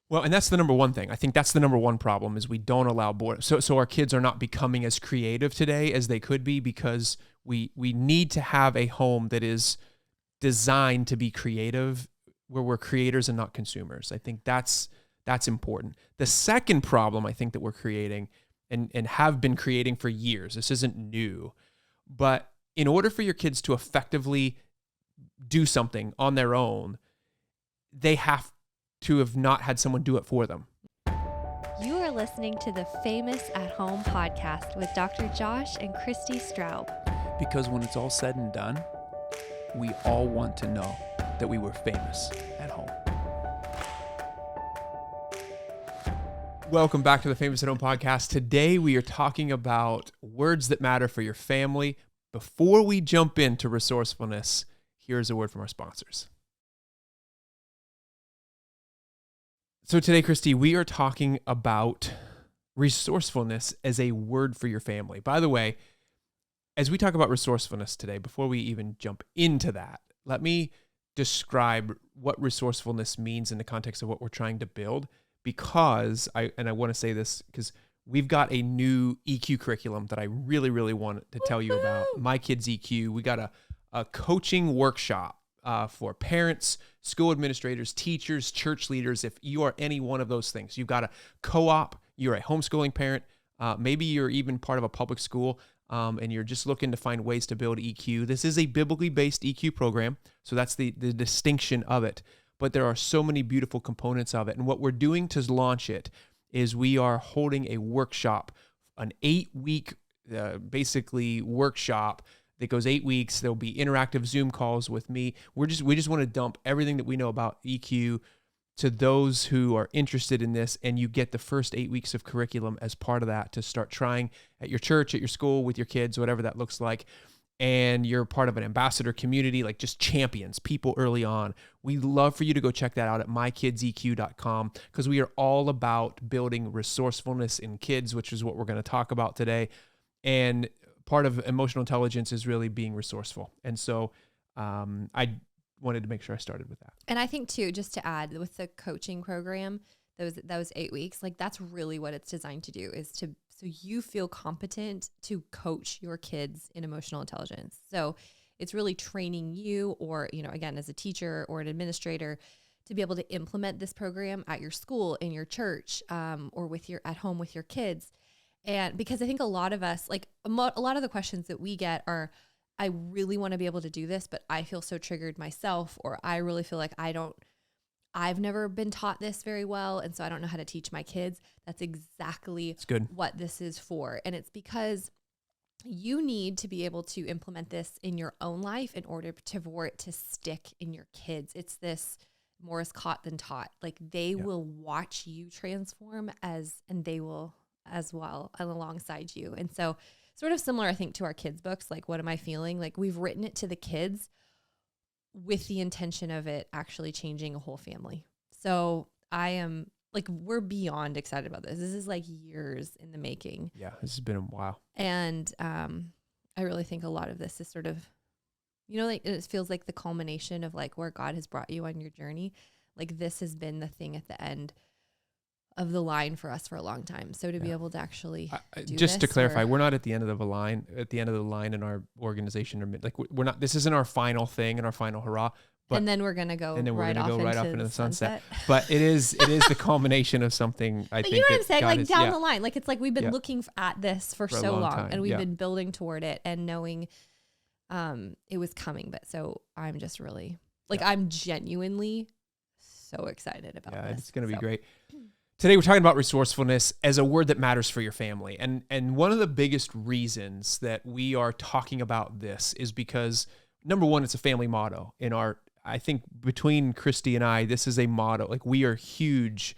Well, and that's the number one thing. I think that's the number one problem is we don't allow boredom. So our kids are not becoming as creative today as they could be because we need to have a home that is designed to be creative, where we're creators and not consumers. I think that's important. The second problem I think that we're creating and have been creating for years, this isn't new, but in order for your kids to effectively do something on their own, they have to have not had someone do it for them. You are listening to the Famous at Home podcast with Dr. Josh and Christy Straub. Because when it's all said and done, we all want to know that we were famous at home. Welcome back to the Famous at Home podcast. Today we are talking about words that matter for your family. Before we jump into resourcefulness, here's a word from our sponsors. So today, Christy, we are talking about resourcefulness as a word for your family. By the way, as we talk about resourcefulness today, before we even jump into that, let me describe what resourcefulness means in the context of what we're trying to build, because I want to say this because we've got a new EQ curriculum that I really, really want to tell you about. My Kids EQ. We got a coaching workshop for parents, school administrators, teachers, church leaders. If you are any one of those things, you've got a co-op, you're a homeschooling parent, maybe you're even part of a public school, and you're just looking to find ways to build EQ. This is a biblically based EQ program, so that's the distinction of it. But there are so many beautiful components of it. And what we're doing to launch it is we are holding a workshop, an 8-week basically workshop that goes 8 weeks. There'll be interactive Zoom calls with me. We just want to dump everything that we know about EQ to those who are interested in this, and you get the first 8 weeks of curriculum as part of that to start trying at your church, at your school, with your kids, whatever that looks like. And you're part of an ambassador community, like just champions, people early on. We'd love for you to go check that out at mykidseq.com, because we are all about building resourcefulness in kids, which is what we're going to talk about today. And part of emotional intelligence is really being resourceful. And so I wanted to make sure I started with that. And I think too, just to add, with the coaching program, those 8 weeks, like that's really what it's designed to do, is so you feel competent to coach your kids in emotional intelligence. So it's really training you, or, again, as a teacher or an administrator, to be able to implement this program at your school, in your church, or at home with your kids. And because I think a lot of us, like a lot of the questions that we get are, I really want to be able to do this, but I feel so triggered myself, or I really feel like I've never been taught this very well, and so I don't know how to teach my kids. That's exactly what this is for. And it's because you need to be able to implement this in your own life in order for it to stick in your kids. It's this more is caught than taught. Like they will watch you transform and they will as well alongside you. And so sort of similar, I think, to our kids' books, like What Am I Feeling? Like we've written it to the kids with the intention of it actually changing a whole family. So I am we're beyond excited about this. This is like years in the making. Yeah, this has been a while. And I really think a lot of this is sort of, it feels like the culmination of like where God has brought you on your journey. Like this has been the thing at the end of the line for us for a long time. So to be able to actually do just this, to clarify, we're not at the end of the line in our organization, or like we're not, this isn't our final thing and our final hurrah, but and then we're going to go right off into the sunset. But it is the culmination of something. But you know what I'm saying? Like down the line, like it's like we've been looking at this for so long, and we've been building toward it and knowing it was coming. But so I'm just really I'm genuinely so excited about this. It's going to be great. Today, we're talking about resourcefulness as a word that matters for your family. And one of the biggest reasons that we are talking about this is because, number one, it's a family motto. I think between Christy and I, this is a motto. Like we are huge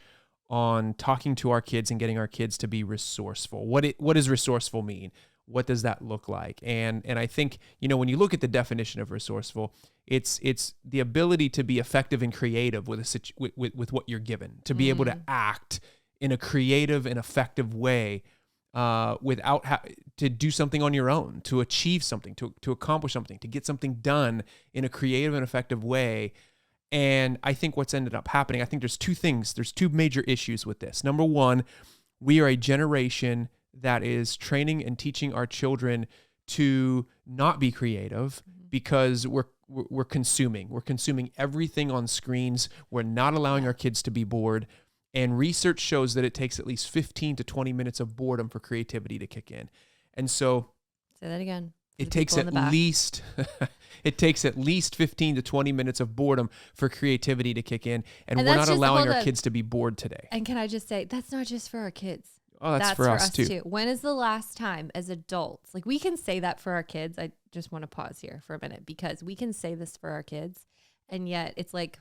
on talking to our kids and getting our kids to be resourceful. What does resourceful mean? What does that look like? And I think, when you look at the definition of resourceful, it's the ability to be effective and creative with what you're given, to be able to act in a creative and effective way to do something on your own, to achieve something, to accomplish something, to get something done in a creative and effective way. And I think what's ended up happening, I think there's two major issues with this. Number one, we are a generation that is training and teaching our children to not be creative because we're consuming. We're consuming everything on screens. We're not allowing our kids to be bored. And research shows that it takes at least 15 to 20 minutes of boredom for creativity to kick in. And so Say that again. it takes at least 15 to 20 minutes of boredom for creativity to kick in. And we're not allowing our kids to be bored today. And can I just say, that's not just for our kids. Oh, that's for us too. When is the last time as adults, like we can say that for our kids? I just want to pause here for a minute because we can say this for our kids. And yet it's like,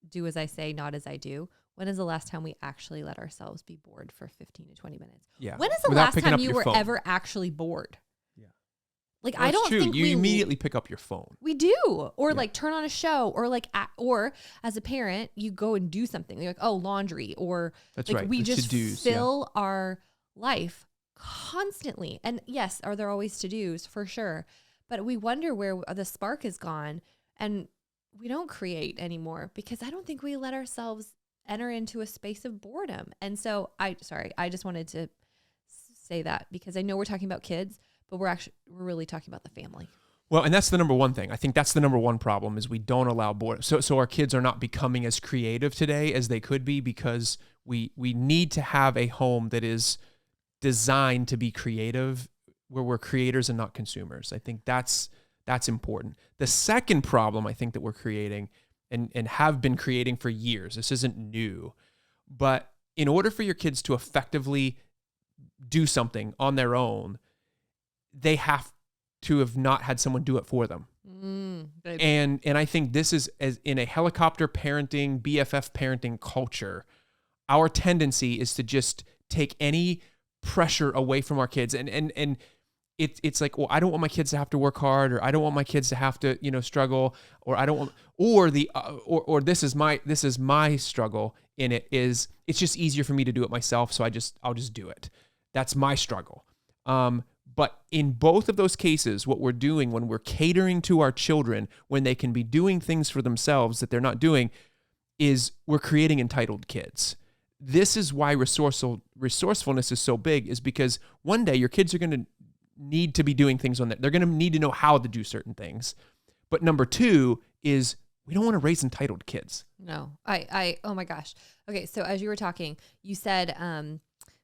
do as I say, not as I do. When is the last time we actually let ourselves be bored for 15 to 20 minutes? Yeah. When is the last time you were ever actually bored? Yeah. Like, I don't think you immediately pick up your phone. We do. Or like turn on a show or like, or as a parent, you go and do something. You're like, oh, laundry or that's like right. We the just to-dos, fill our life constantly. And yes, are there always to-dos? For sure. But we wonder where the spark is gone and we don't create anymore because I don't think we let ourselves enter into a space of boredom. And so I just wanted to say that because I know we're talking about kids, but we're really talking about the family. Well, and that's the number one thing. I think that's the number one problem is we don't allow boredom. So our kids are not becoming as creative today as they could be because we need to have a home that is designed to be creative, where we're creators and not consumers. I think that's important. The second problem I think that we're creating and have been creating for years, this isn't new, but in order for your kids to effectively do something on their own, they have to have not had someone do it for them. And I think this is, as in a helicopter parenting, BFF parenting culture, our tendency is to just take any pressure away from our kids. And it's like, well, I don't want my kids to have to work hard, or I don't want my kids to have to, struggle, or I don't want, or this is my struggle in it is it's just easier for me to do it myself. So I'll just do it. That's my struggle. But in both of those cases, what we're doing when we're catering to our children, when they can be doing things for themselves that they're not doing, is we're creating entitled kids. This is why resourcefulness is so big, is because one day your kids are going to need to be doing things on that. They're going to need to know how to do certain things. But number two is we don't want to raise entitled kids. No, oh my gosh. Okay. So as you were talking, you said,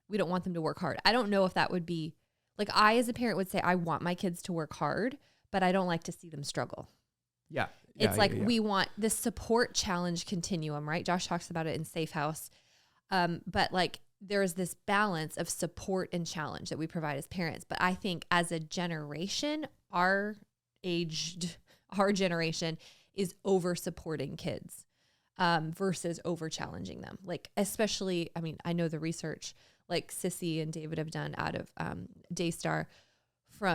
we don't want them to work hard. I don't know if that would be like, I, as a parent would say, I want my kids to work hard, but I don't like to see them struggle. Yeah. It's we want this support challenge continuum, right? Josh talks about it in Safe House. But like, there's this balance of support and challenge that we provide as parents. But I think as a generation, our generation is over supporting kids versus over challenging them. Like, especially, I mean, I know the research like Sissy and David have done out of Daystar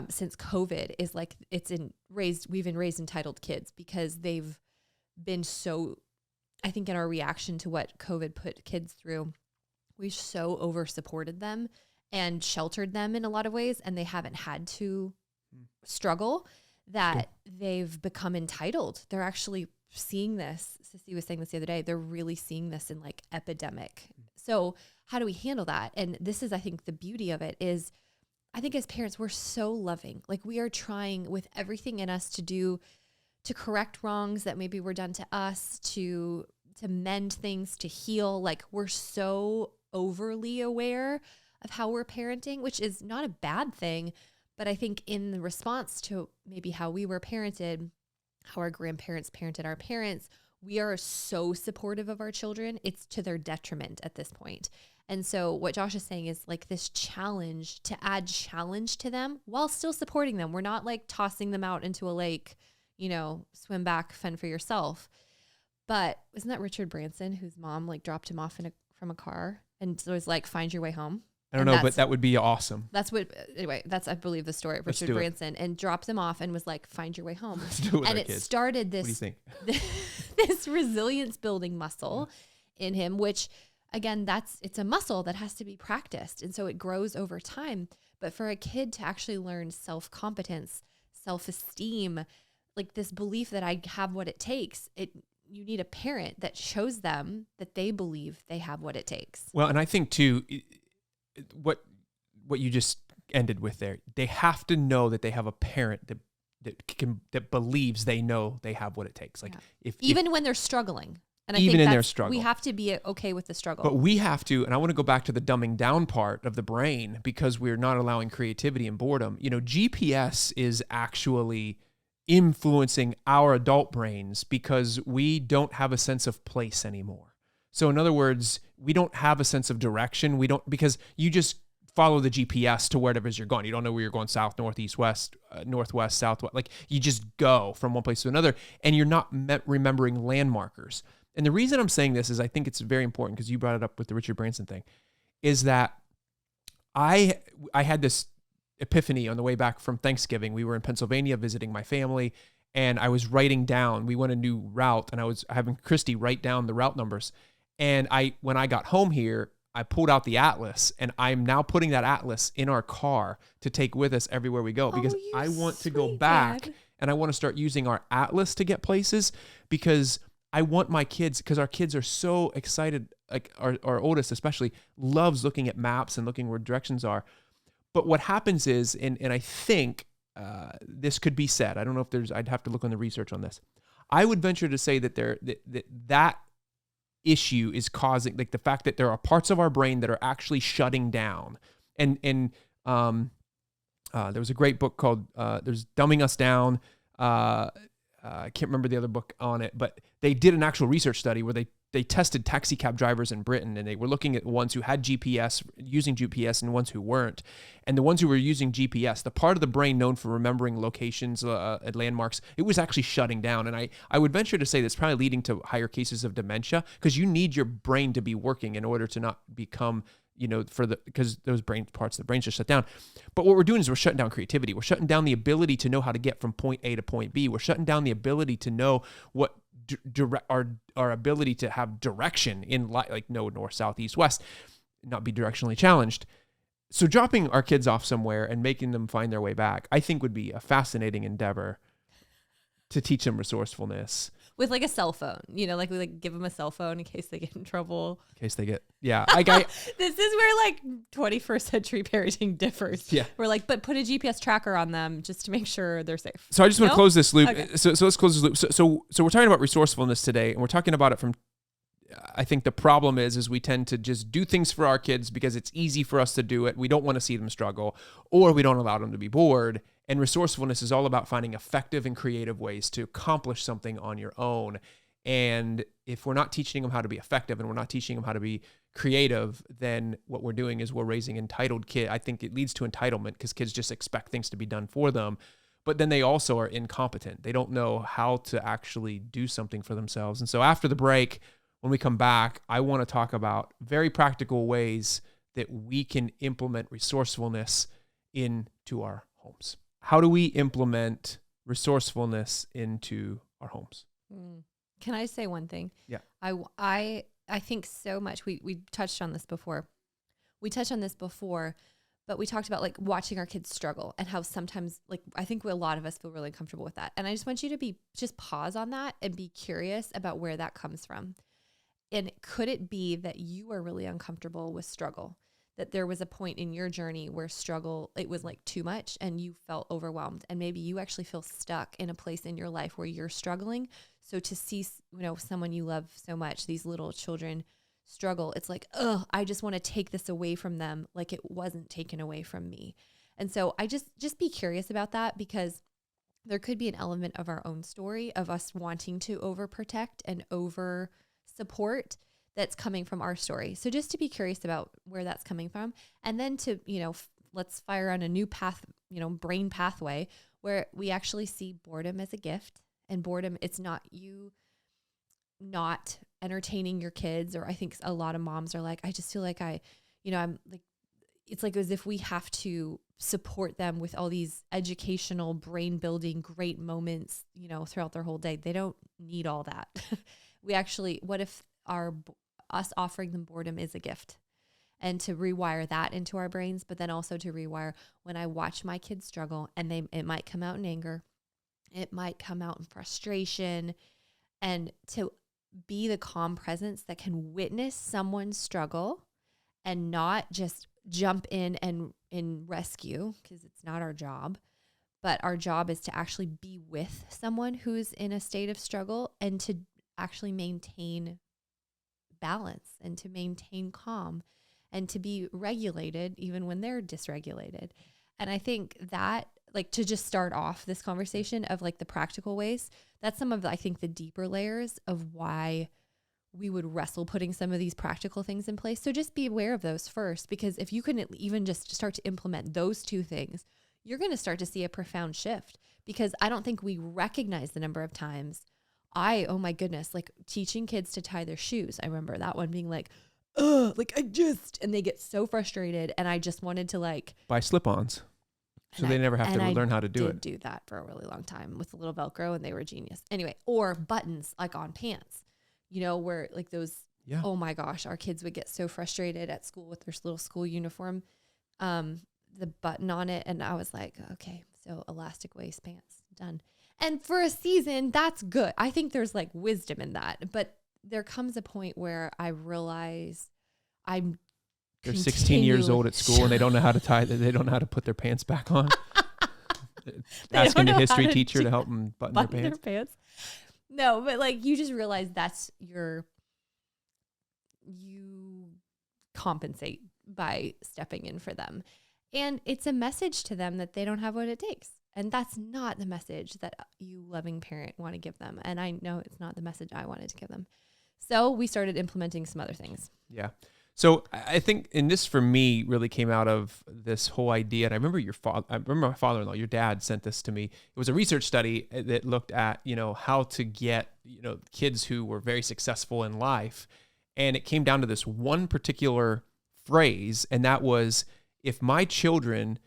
since COVID is like, we've been raised entitled kids because they've been so, I think in our reaction to what COVID put kids through, we so over supported them and sheltered them in a lot of ways, and they haven't had to struggle that they've become entitled. They're actually seeing this. Sissy was saying this the other day. They're really seeing this in like epidemic. So how do we handle that? And this is, I think, the beauty of it is, I think as parents, we're so loving. Like we are trying with everything in us to correct wrongs that maybe were done to us, to mend things, to heal. Like we're so overly aware of how we're parenting, which is not a bad thing. But I think in the response to maybe how we were parented, how our grandparents parented our parents, we are so supportive of our children. It's to their detriment at this point. And so what Josh is saying is like this challenge, to add challenge to them while still supporting them. We're not like tossing them out into a lake, swim back, fend for yourself. But isn't that Richard Branson, whose mom like dropped him off from a car and so was like, find your way home? I don't know, but that would be awesome. That's I believe the story of Richard Branson, and dropped them off and was like, find your way home. Let's do it with and our it kids. Started this, what do you think? this resilience building muscle in him, which again, it's a muscle that has to be practiced. And so it grows over time. But for a kid to actually learn self-competence, self-esteem, like this belief that I have what it takes, you need a parent that shows them that they believe they have what it takes. Well, and I think too, what you just ended with there, they have to know that they have a parent that believes they know they have what it takes. Like even when they're struggling. And I even think in their struggle, we have to be okay with the struggle. But we have to, and I want to go back to the dumbing down part of the brain, because we're not allowing creativity and boredom. GPS is actually influencing our adult brains because we don't have a sense of place anymore. So in other words, we don't have a sense of direction. Because you just follow the GPS to wherever you're going. You don't know where you're going, south, northeast, west, northwest, southwest. Like you just go from one place to another, and you're not remembering landmarkers. And the reason I'm saying this is I think it's very important, because you brought it up with the Richard Branson thing, is that I had this epiphany on the way back from Thanksgiving. We were in Pennsylvania visiting my family, and I was writing down, we went a new route, and I was having Christy write down the route numbers. And when I got home here, I pulled out the atlas, and I'm now putting that atlas in our car to take with us everywhere we go, because I want to go back, Dad. and I want to start using our atlas to get places, because I want my kids, because our kids are so excited, like our oldest especially, loves looking at maps and looking where directions are. But what happens is, and I think this could be said, I don't know if there's, I'd have to look on the research on this. I would venture to say that that issue is causing, like the fact that there are parts of our brain that are actually shutting down. And there was a great book called, there's Dumbing Us Down. I can't remember the other book on it, but they did an actual research study where they tested taxi cab drivers in Britain, and they were looking at ones who had GPS, using GPS, and ones who weren't. And the ones who were using GPS, the part of the brain known for remembering locations at landmarks, it was actually shutting down. And I would venture to say that's probably leading to higher cases of dementia, because you need your brain to be working in order to not become, because those brain parts of the brain just shut down. But what we're doing is we're shutting down creativity. We're shutting down the ability to know how to get from point A to point B. We're shutting down the ability to know what our ability to have direction in life, like no north, south, east, west, not be directionally challenged. So dropping our kids off somewhere and making them find their way back, I think would be a fascinating endeavor to teach them resourcefulness. With like a cell phone, like we give them a cell phone in case they get in trouble. In case they get, yeah. This is where like 21st century parenting differs. Yeah. We're like, but put a GPS tracker on them just to make sure they're safe. So I just want to close this loop. Okay. So let's close this loop. So we're talking about resourcefulness today, and we're talking about it from, I think the problem is we tend to just do things for our kids because it's easy for us to do it. We don't want to see them struggle, or we don't allow them to be bored. And resourcefulness is all about finding effective and creative ways to accomplish something on your own. And if we're not teaching them how to be effective and we're not teaching them how to be creative, then what we're doing is we're raising entitled kids. I think it leads to entitlement, because kids just expect things to be done for them. But then they also are incompetent. They don't know how to actually do something for themselves. And so after the break, when we come back, I want to talk about very practical ways that we can implement resourcefulness into our homes. How do we implement resourcefulness into our homes? Can I say one thing? Yeah. I think so much. We touched on this before. But we talked about like watching our kids struggle, and how sometimes, like, I think a lot of us feel really uncomfortable with that. And I just want you to just pause on that and be curious about where that comes from. And could it be that you are really uncomfortable with struggle? That there was a point in your journey where struggle, it was like too much and you felt overwhelmed, and maybe you actually feel stuck in a place in your life where you're struggling. So to see, someone you love so much, these little children struggle, it's like, I just want to take this away from them, like it wasn't taken away from me. And so I just be curious about that, because there could be an element of our own story of us wanting to overprotect and over support that's coming from our story. So just to be curious about where that's coming from, and then to, let's fire on a new path, brain pathway where we actually see boredom as a gift. And boredom, it's not you not entertaining your kids. Or I think a lot of moms are like, I just feel like I'm like, it's like as if we have to support them with all these educational, brain building, great moments, throughout their whole day. They don't need all that. We actually, what if us offering them boredom is a gift, and to rewire that into our brains, but then also to rewire when I watch my kids struggle, and it might come out in anger, it might come out in frustration, and to be the calm presence that can witness someone's struggle and not just jump in and rescue, because it's not our job. But our job is to actually be with someone who's in a state of struggle and to actually maintain balance and to maintain calm and to be regulated even when they're dysregulated. And I think that, like, to just start off this conversation of like the practical ways, that's some of the, I think, the deeper layers of why we would wrestle putting some of these practical things in place. So just be aware of those first, because if you can even just start to implement those two things, you're going to start to see a profound shift, because I don't think we recognize the number of times oh my goodness, like teaching kids to tie their shoes. I remember that one being like, and they get so frustrated. And I just wanted to like buy slip-ons. So they never have to learn how to do it. I did do that for a really long time with a little Velcro, and they were genius. Anyway, or buttons like on pants, where like those, oh my gosh, our kids would get so frustrated at school with their little school uniform. The button on it. And I was like, okay, so elastic waist pants, done. And for a season, that's good. I think there's like wisdom in that. But there comes a point where I realize they're 16 years old at school and they don't know how to tie, they don't know how to put their pants back on. Asking the history teacher to help them button their pants. No, but like you just realize that's you compensate by stepping in for them. And it's a message to them that they don't have what it takes. And that's not the message that you loving parent want to give them. And I know it's not the message I wanted to give them. So we started implementing some other things. Yeah. So I think, and this for me really came out of this whole idea. And I remember my father-in-law, your dad sent this to me. It was a research study that looked at, how to get, kids who were very successful in life. And it came down to this one particular phrase. And that was, if my children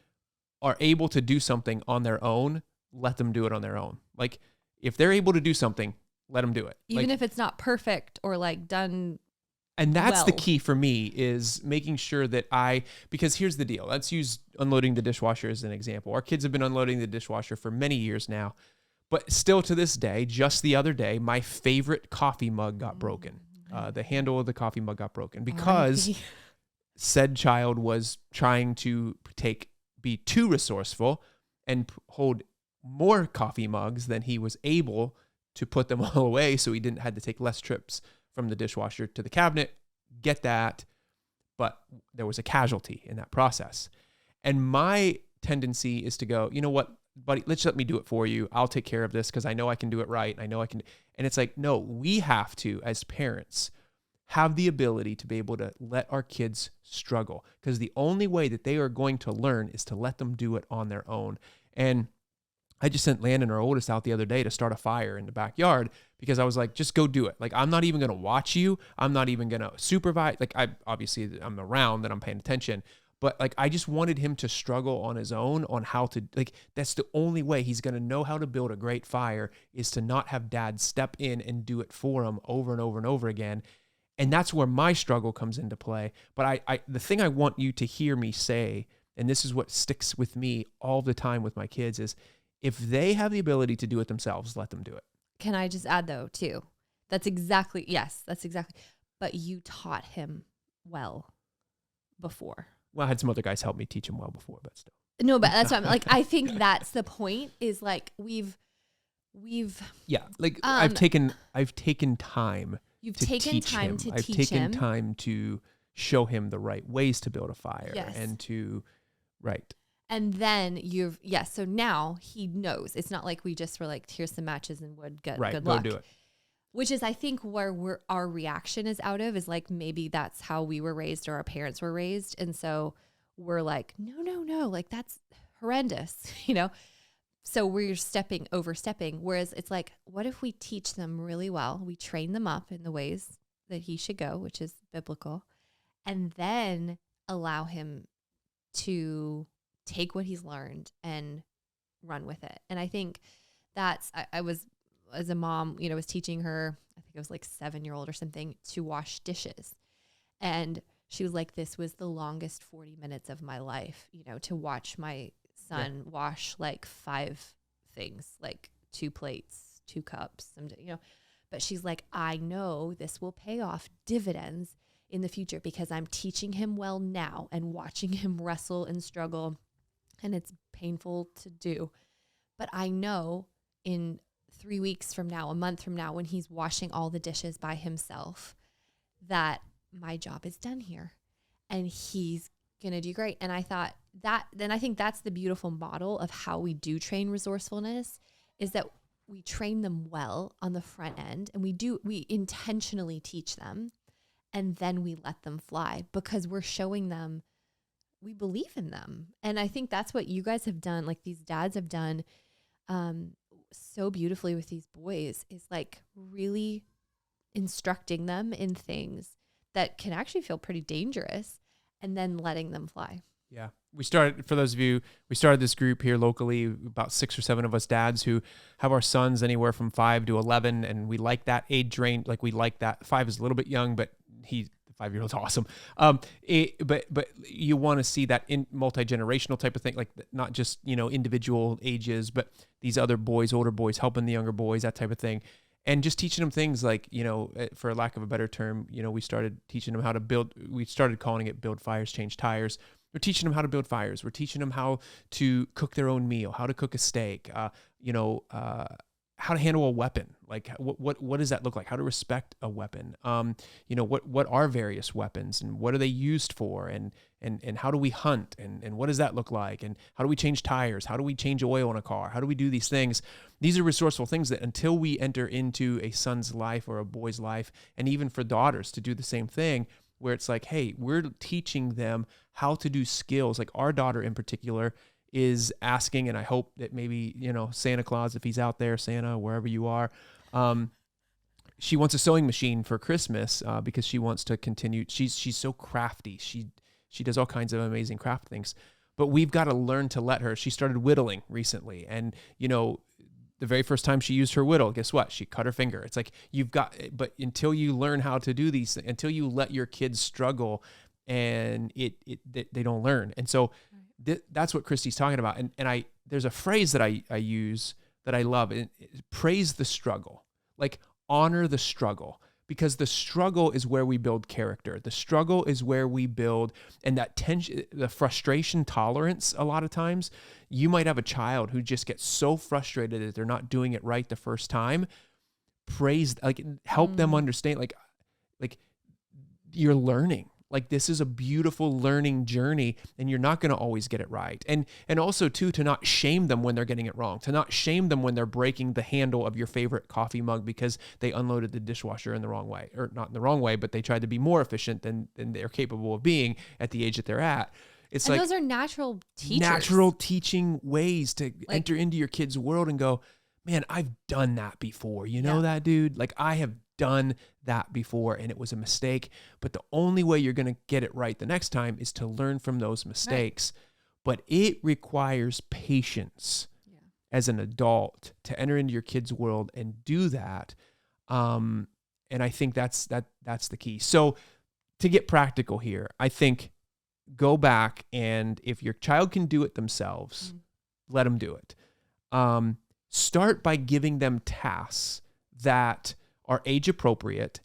are able to do something on their own, let them do it on their own. Like if they're able to do something, let them do it. Even if it's not perfect or like done. And that's the key for me, is making sure that because here's the deal. Let's use unloading the dishwasher as an example. Our kids have been unloading the dishwasher for many years now, but still to this day, just the other day, my favorite coffee mug got broken. The handle of the coffee mug got broken because said child was trying to be too resourceful and hold more coffee mugs than he was able to put them all away, so he had to take less trips from the dishwasher to the cabinet. Get that, but there was a casualty in that process. And my tendency is to go, you know what, buddy, let me do it for you. I'll take care of this because I know I can do it right. I know I can. And it's like, no, we have to, as parents, have the ability to be able to let our kids struggle, because the only way that they are going to learn is to let them do it on their own. And I just sent Landon, our oldest, out the other day to start a fire in the backyard, because I was like, just go do it. Like, I'm not even going to watch you. I'm not even going to supervise. Like, I'm around and I'm paying attention, but like, I just wanted him to struggle on his own on how to, like, that's the only way he's going to know how to build a great fire, is to not have dad step in and do it for him over and over and over again. And that's where my struggle comes into play. But the thing I want you to hear me say, and this is what sticks with me all the time with my kids, is if they have the ability to do it themselves, let them do it. Can I just add though, too? That's exactly. But you taught him well before. Well, I had some other guys help me teach him well before, but still. No, but that's what I'm like. I think that's the point, is like we've. Yeah. Like I've taken time. You've taken time to teach him. I've taken time to show him the right ways to build a fire. Yes. And to, right. And then so now he knows. It's not like we just were like, here's some matches and wood, good luck. Go do it. Which is, I think, where our reaction is out of, is like, maybe that's how we were raised or our parents were raised. And so we're like, no, like that's horrendous, So we're overstepping. Whereas it's like, what if we teach them really well? We train them up in the ways that he should go, which is biblical, and then allow him to take what he's learned and run with it. And I think that's, I was, as a mom, was teaching her, I think it was like 7-year-old or something, to wash dishes. And she was like, this was the longest 40 minutes of my life, to watch my son wash like 5 things, like 2 plates, 2 cups, But she's like, I know this will pay off dividends in the future because I'm teaching him well now and watching him wrestle and struggle. And it's painful to do. But I know in 3 weeks from now, a month from now, when he's washing all the dishes by himself, that my job is done here and he's going to do great. And I thought I think that's the beautiful model of how we do train resourcefulness, is that we train them well on the front end, and we intentionally teach them, and then we let them fly because we're showing them we believe in them. And I think that's what you guys have done, like these dads have done so beautifully with these boys, is like really instructing them in things that can actually feel pretty dangerous and then letting them fly. Yeah. We started this group here locally, about 6 or 7 of us dads who have our sons anywhere from 5 to 11. And we like that age range. Like we like that. 5 is a little bit young, but the 5-year-old's awesome. But you want to see that in multi-generational type of thing, like not just, individual ages, but these other boys, older boys, helping the younger boys, that type of thing. And just teaching them things like, for lack of a better term, we started teaching them how to build, we started calling it build fires, change tires. We're teaching them how to build fires. We're teaching them how to cook their own meal, how to cook a steak, how to handle a weapon. Like what does that look like? How to respect a weapon? What are various weapons and what are they used for? And how do we hunt? And what does that look like? And how do we change tires? How do we change oil in a car? How do we do these things? These are resourceful things that until we enter into a son's life or a boy's life, and even for daughters to do the same thing, where it's like, hey, we're teaching them how to do skills. Like our daughter in particular is asking, and I hope that maybe, Santa Claus, if he's out there, Santa, wherever you are, she wants a sewing machine for Christmas because she wants to continue. She's so crafty. She does all kinds of amazing craft things, but we've got to learn to let her. She started whittling recently, and the very first time she used her whittle, guess what? She cut her finger. It's like but until you learn how to do these, until you let your kids struggle, and they don't learn. And so that's what Christy's talking about. And there's a phrase that I use that I love. Praise the struggle, like honor the struggle, because the struggle is where we build character. The struggle is where we build, and that tension, the frustration tolerance. A lot of times you might have a child who just gets so frustrated that they're not doing it right the first time. Help them understand, like you're learning. Like this is a beautiful learning journey, and you're not going to always get it right. And also too, to not shame them when they're getting it wrong, to not shame them when they're breaking the handle of your favorite coffee mug because they unloaded the dishwasher in the wrong way, or not in the wrong way, but they tried to be more efficient than they're capable of being at the age that they're at. It's like those are natural teachers. Natural teaching ways to enter into your kid's world and go, man, I've done that before. That, dude? Like I have done that before and it was a mistake, but the only way you're going to get it right the next time is to learn from those mistakes. Right. But it requires patience as an adult to enter into your kid's world and do that. And I think that's the key. So to get practical here, I think go back, and if your child can do it themselves, let them do it. Start by giving them tasks that are age appropriate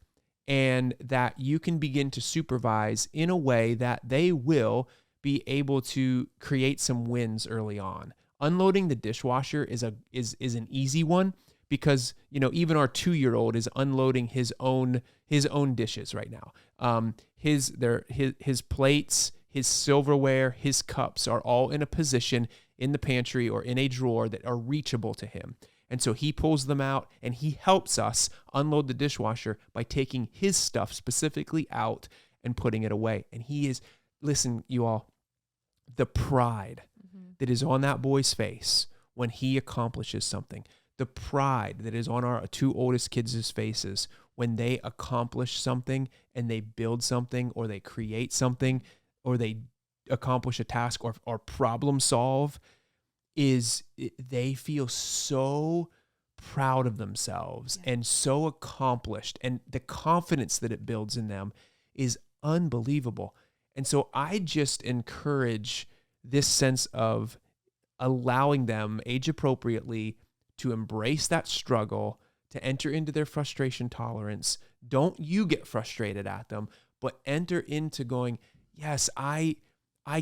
and that you can begin to supervise in a way that they will be able to create some wins early on. Unloading the dishwasher is an easy one because, even our 2-year-old is unloading his own dishes right now. His plates, his silverware, his cups are all in a position in the pantry or in a drawer that are reachable to him. And so he pulls them out and he helps us unload the dishwasher by taking his stuff specifically out and putting it away. And listen, you all, the pride that is on that boy's face when he accomplishes something, the pride that is on our 2 oldest kids' faces when they accomplish something and they build something or they create something or they accomplish a task or problem solve, they feel so proud of themselves and so accomplished, and the confidence that it builds in them is unbelievable. And so I just encourage this sense of allowing them age appropriately to embrace that struggle, to enter into their frustration tolerance. Don't you get frustrated at them, but enter into going, yes, I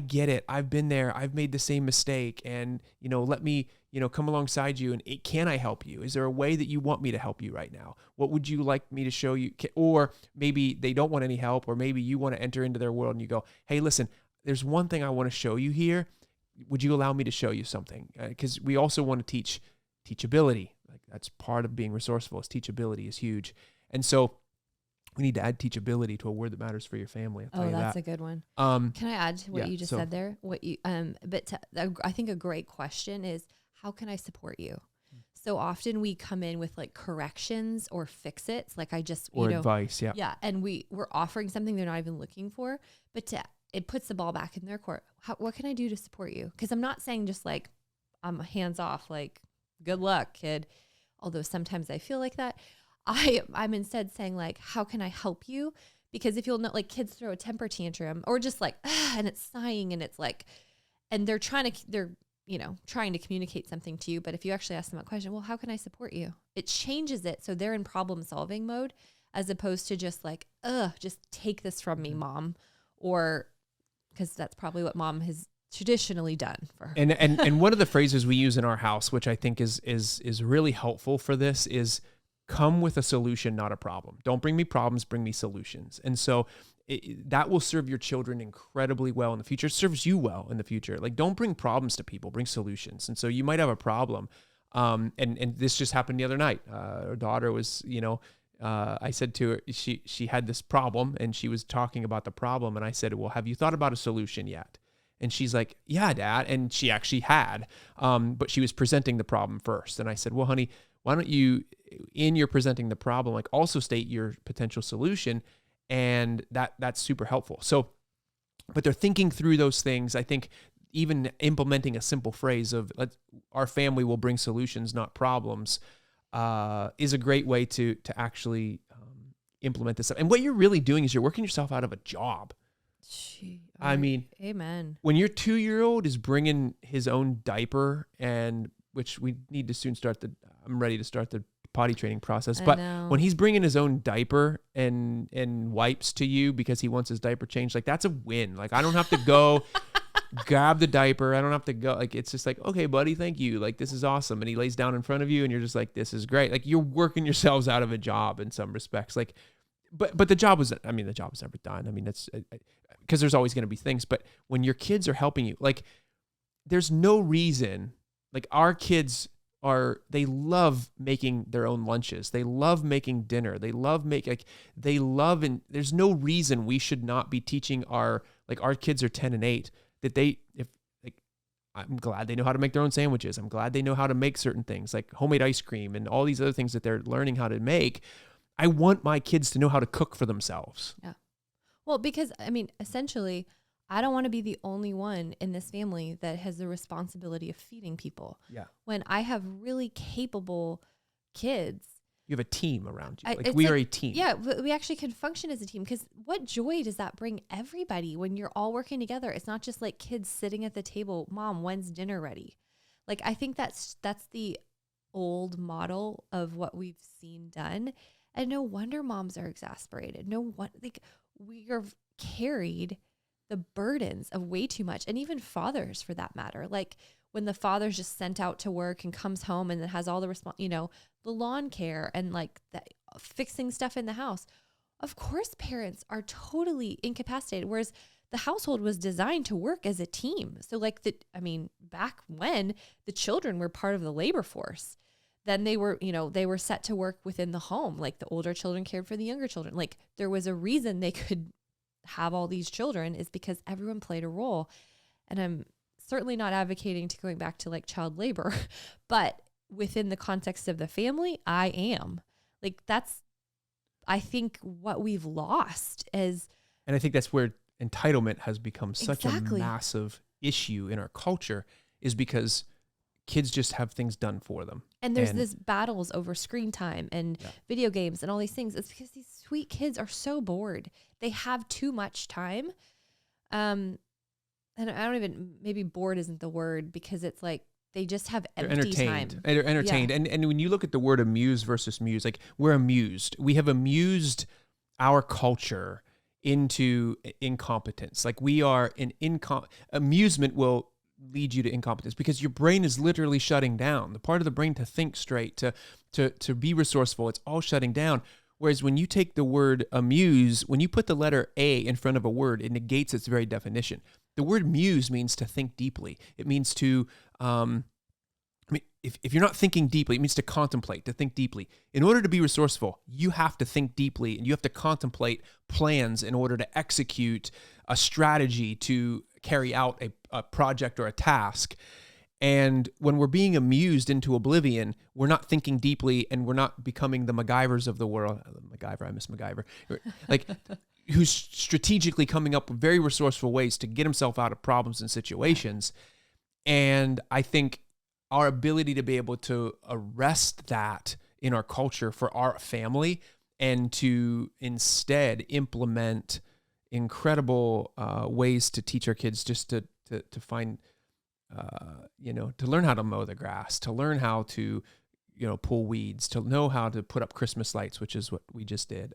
get it. I've been there. I've made the same mistake. And, let me, come alongside you. And can I help you? Is there a way that you want me to help you right now? What would you like me to show you? Or maybe they don't want any help, or maybe you want to enter into their world and you go, hey, listen, there's one thing I want to show you here. Would you allow me to show you something? Because we also want to teach teachability. Like that's part of being resourceful. Is teachability is huge. And so we need to add teachability to a word that matters for your family. I'll tell you that's that. a good one. Can I add to what you just said there? I think a great question is, how can I support you? So often we come in with like corrections or fix-its, like advice. Yeah. Yeah. And we're offering something they're not even looking for, but it puts the ball back in their court. What can I do to support you? Because I'm not saying just like, I'm hands off, like, good luck, kid. Although sometimes I feel like that. I'm instead saying like, how can I help you? Because if you'll know, like kids throw a temper tantrum or just like, and it's sighing and it's like, and they're trying to communicate something to you. But if you actually ask them a question, well, how can I support you? It changes it. So they're in problem solving mode as opposed to just like, just take this from me, mom. Or because that's probably what mom has traditionally done for her. And one of the phrases we use in our house, which I think is really helpful for this, is come with a solution, not a problem. Don't bring me problems, bring me solutions. And so that will serve your children incredibly well in the future. It serves you well in the future. Like, don't bring problems to people, bring solutions. And so you might have a problem. And this just happened the other night. Our daughter was, I said to her, she had this problem and she was talking about the problem. And I said, well, have you thought about a solution yet? And she's like, yeah, Dad. And she actually had, but she was presenting the problem first. And I said, well, honey, why don't you, in your presenting the problem, like also state your potential solution. And that's super helpful. So, but they're thinking through those things. I think even implementing a simple phrase of our family will bring solutions, not problems, is a great way to actually implement this. And what you're really doing is you're working yourself out of a job. I mean, amen. When your 2-year-old is bringing his own diaper, and which we need to soon I'm ready to start the potty training process. But when he's bringing his own diaper and wipes to you because he wants his diaper changed, like that's a win. Like I don't have to go grab the diaper. I don't have to go. Like it's just like, okay, buddy, thank you. Like this is awesome. And he lays down in front of you, and you're just like, this is great. Like you're working yourselves out of a job in some respects. Like, but the job was never done. I mean, that's because there's always going to be things. But when your kids are helping you, like there's no reason. Like our kids they love making their own lunches. They love making dinner. They love and there's no reason we should not be teaching our kids are 10 and 8 that I'm glad they know how to make their own sandwiches. I'm glad they know how to make certain things like homemade ice cream and all these other things that they're learning how to make. I want my kids to know how to cook for themselves. Yeah. Well, because essentially, I don't want to be the only one in this family that has the responsibility of feeding people. Yeah. When I have really capable kids. You have a team around you. We are a team. Yeah, we actually can function as a team, because what joy does that bring everybody when you're all working together? It's not just like kids sitting at the table, Mom, when's dinner ready? Like, I think that's the old model of what we've seen done. And no wonder moms are exasperated. We are carried the burdens of way too much, and even fathers for that matter. Like when the father's just sent out to work and comes home and then has all the the lawn care and like fixing stuff in the house. Of course, parents are totally incapacitated, whereas the household was designed to work as a team. So back when the children were part of the labor force, then they were set to work within the home. Like the older children cared for the younger children. Like there was a reason they could have all these children, is because everyone played a role. And I'm certainly not advocating to going back to like child labor, but within the context of the family, I am. Like that's, I think, what we've lost is. And I think that's where entitlement has become such a massive issue in our culture, is because kids just have things done for them. And there's this battles over screen time and video games and all these things. It's because these sweet kids are so bored. They have too much time. And I don't even, maybe bored isn't the word, because it's like they just have They're empty entertained. time. They're entertained. Yeah. And when you look at the word amuse versus muse, like we're amused. We have amused our culture into incompetence. Like we are amusement will lead you to incompetence because your brain is literally shutting down. The part of the brain to think straight, to be resourceful, it's all shutting down. Whereas when you take the word amuse, when you put the letter A in front of a word, it negates its very definition. The word muse means to think deeply. It means to, if you're not thinking deeply, it means to contemplate, to think deeply. In order to be resourceful, you have to think deeply and you have to contemplate plans in order to execute a strategy to carry out a project or a task. And when we're being amused into oblivion, we're not thinking deeply and we're not becoming the MacGyvers of the world. I miss MacGyver. Like, who's strategically coming up with very resourceful ways to get himself out of problems and situations. And I think our ability to be able to arrest that in our culture for our family and to instead implement incredible ways to teach our kids just to find, to learn how to mow the grass, to learn how to, pull weeds, to know how to put up Christmas lights, which is what we just did,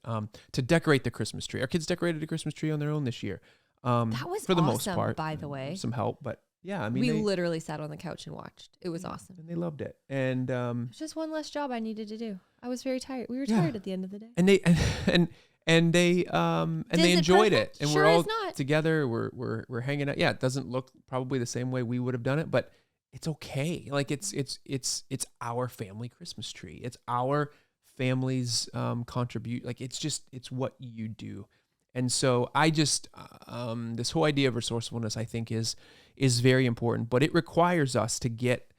to decorate the Christmas tree. Our kids decorated a Christmas tree on their own this year. That was for the awesome, most part, by the way. some help, but yeah, I mean, we literally sat on the couch and watched. It was awesome. And they loved it. And It was just one less job I needed to do. I was very tired. We were tired at the end of the day. and they they enjoyed it. And Sure we're all is not. together. We're hanging out. Yeah, it doesn't look probably the same way we would have done it, but it's okay. Like it's our family Christmas tree. It's our family's contribute. Like it's what you do. And so I just this whole idea of resourcefulness, I think, is very important, but it requires us to get.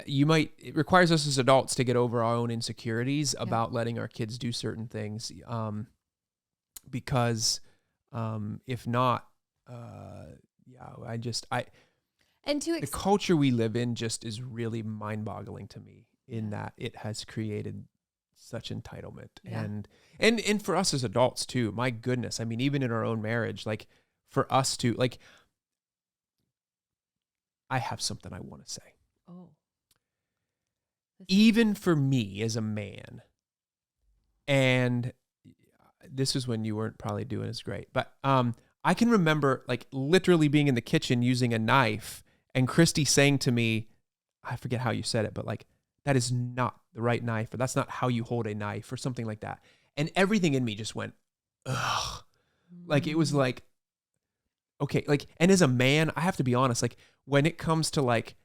It requires us as adults to get over our own insecurities about letting our kids do certain things, because if not, the culture we live in just is really mind-boggling to me in that it has created such entitlement and for us as adults too. My goodness, I mean, even in our own marriage, like for us to like, I have something I want to say. Oh. Even for me as a man, and this is when you weren't probably doing as great, but I can remember like literally being in the kitchen using a knife and Christy saying to me, I forget how you said it, but like, that is not the right knife, or that's not how you hold a knife, or something like that. And everything in me just went, ugh. Like it was like, okay, like, and as a man, I have to be honest, like when it comes to like,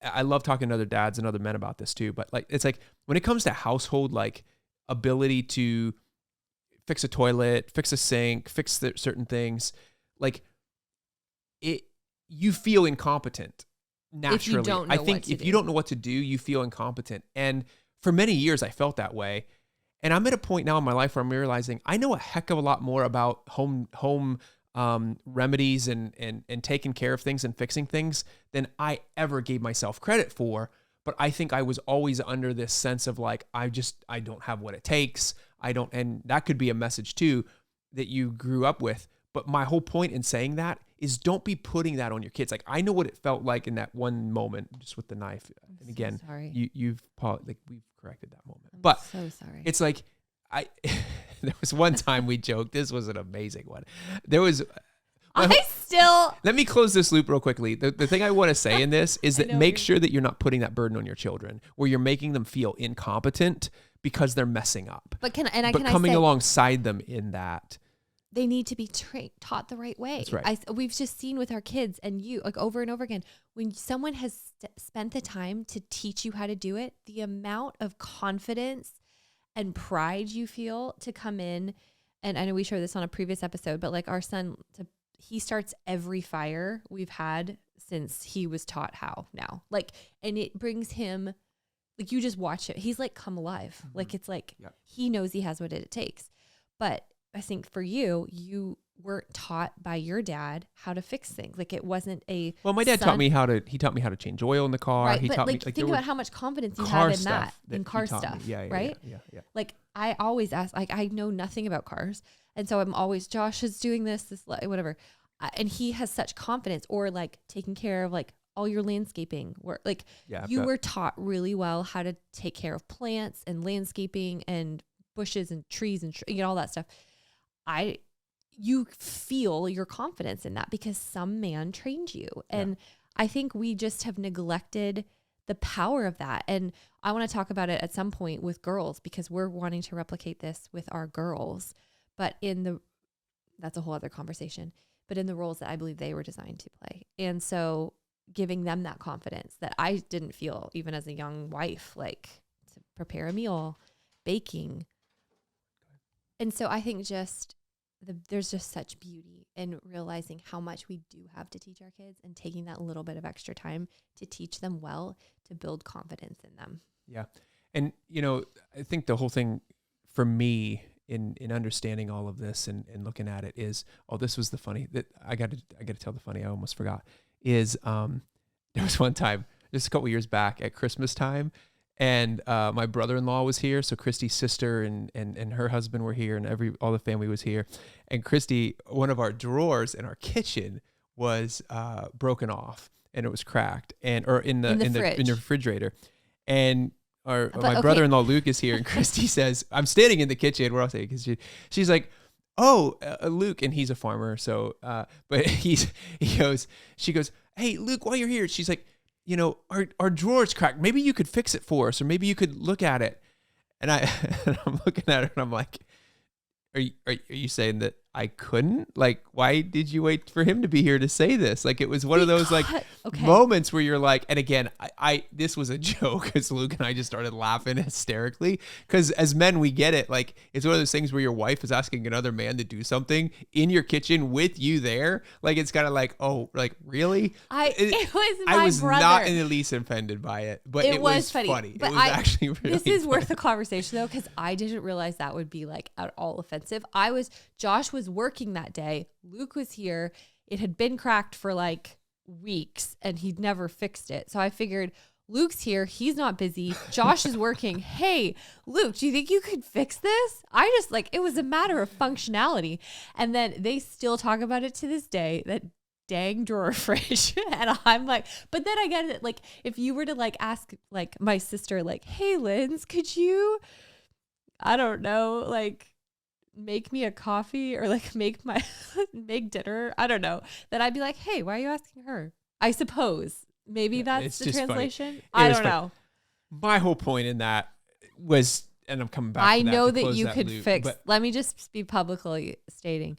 I love talking to other dads and other men about this too, but like, it's like when it comes to household, like ability to fix a toilet, fix a sink, fix certain things, like you feel incompetent naturally. If you don't know you don't know what to do, you feel incompetent. And for many years I felt that way. And I'm at a point now in my life where I'm realizing I know a heck of a lot more about home remedies and taking care of things and fixing things than I ever gave myself credit for. But I think I was always under this sense of like, I don't have what it takes. And that could be a message too that you grew up with. But my whole point in saying that is don't be putting that on your kids. Like I know what it felt like in that one moment, just with the knife. And again, so sorry. we've corrected that moment. I'm but so sorry. It's like there was one time we joked. This was an amazing one. There was. Let me close this loop real quickly. The thing I want to say in this is that make sure that you're not putting that burden on your children, where you're making them feel incompetent because they're messing up. But coming alongside them in that. They need to be taught the right way. That's right. We've just seen with our kids and you, like over and over again, when someone has spent the time to teach you how to do it, the amount of confidence and pride you feel to come in. And I know we shared this on a previous episode, but like our son, he starts every fire we've had since he was taught how now. Like, and it brings him, like you just watch it. He's like come alive. Mm-hmm. Like it's like he knows he has what it takes. But I think for you weren't taught by your dad how to fix things. Like it wasn't a. Well, my dad taught me how to change oil in the car. Right, he but taught like, me think about how much confidence you have in that, in car stuff. Yeah, right? Yeah. Like I always ask, like I know nothing about cars, and so I'm always Josh is doing this whatever, and he has such confidence, or like taking care of like all your landscaping work. Like you were taught really well how to take care of plants and landscaping and bushes and trees and all that stuff. You feel your confidence in that because some man trained you. And I think we just have neglected the power of that. And I want to talk about it at some point with girls because we're wanting to replicate this with our girls, but that's a whole other conversation, but in the roles that I believe they were designed to play. And so giving them that confidence that I didn't feel even as a young wife, like to prepare a meal, baking. And so I think there's just such beauty in realizing how much we do have to teach our kids and taking that little bit of extra time to teach them well, to build confidence in them. Yeah. And, I think the whole thing for me in understanding all of this and looking at it is, this was the funny that I got to tell the funny, I almost forgot, is there was one time, just a couple years back at Christmas time, and my brother-in-law was here. So Christy's sister and her husband were here, and all the family was here. And Christy, one of our drawers in our kitchen was broken off, and it was cracked, or in the refrigerator. And my brother-in-law Luke is here, and Christy says, "I'm standing in the kitchen." We're all saying, because she's like, "Oh, Luke," and he's a farmer, so but she goes, "Hey, Luke, while you're here," she's like, our drawer's cracked. Maybe you could fix it for us, or maybe you could look at it. And I'm looking at her and I'm like, are you saying that I couldn't? Like, why did you wait for him to be here to say this? Like, it was one of those moments where you're like, and again, this was a joke because Luke and I just started laughing hysterically because as men, we get it. Like, it's one of those things where your wife is asking another man to do something in your kitchen with you there. Like, it's kind of like, oh, like, really? I was brother. Not in the least offended by it, but it was funny. But it was actually really This is funny. worth the conversation though, because I didn't realize that would be like at all offensive. Josh was working that day. Luke was here. It had been cracked for like weeks and he'd never fixed it. So I figured Luke's here. He's not busy. Josh is working. Hey, Luke, do you think you could fix this? I just it was a matter of functionality. And then they still talk about it to this day, that dang drawer fridge. And I'm like, but then I get it. Like if you were to ask my sister, hey, Linz, could you, I don't know, make me a coffee or make dinner. I don't know. Then I'd be like, hey, why are you asking her? I suppose maybe that's the translation. I don't know. My whole point in that was, and I'm coming back. I know that you could fix. Let me just be publicly stating,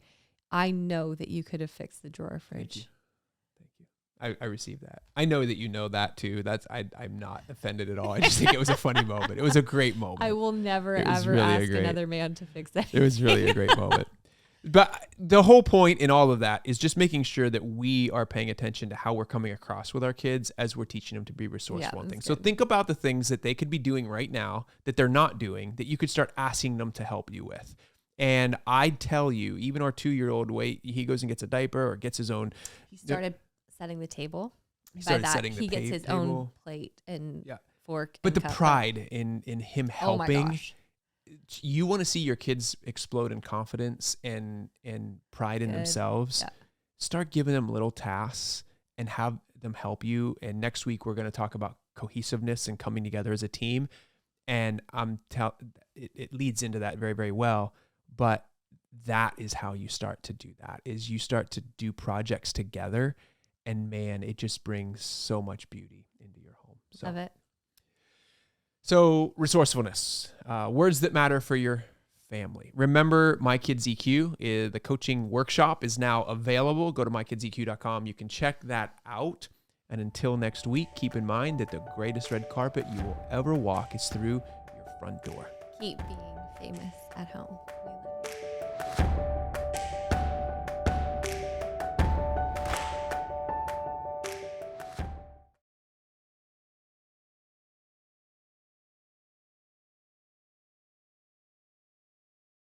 I know that you could have fixed the drawer fridge. Thank you. I received that. I know that you know that too. I'm not offended at all. I just think it was a funny moment. It was a great moment. I will never ever ask another man to fix that. It was really a great moment. But the whole point in all of that is just making sure that we are paying attention to how we're coming across with our kids as we're teaching them to be resourceful and things. So think about the things that they could be doing right now that they're not doing that you could start asking them to help you with. And I tell you, even our 2-year-old, he goes and gets a diaper or gets his own. He started setting the table. He gets his own plate and fork. But the pride in him helping. Oh my gosh. You want to see your kids explode in confidence and pride in themselves. Yeah. Start giving them little tasks and have them help you. And next week we're going to talk about cohesiveness and coming together as a team. And it leads into that very, very well. But that is how you start to do that, is you start to do projects together. And man, it just brings so much beauty into your home. Love it. So resourcefulness, words that matter for your family. Remember, My Kids EQ, the coaching workshop is now available. Go to mykidseq.com. You can check that out. And until next week, keep in mind that the greatest red carpet you will ever walk is through your front door. Keep being famous at home. We love you.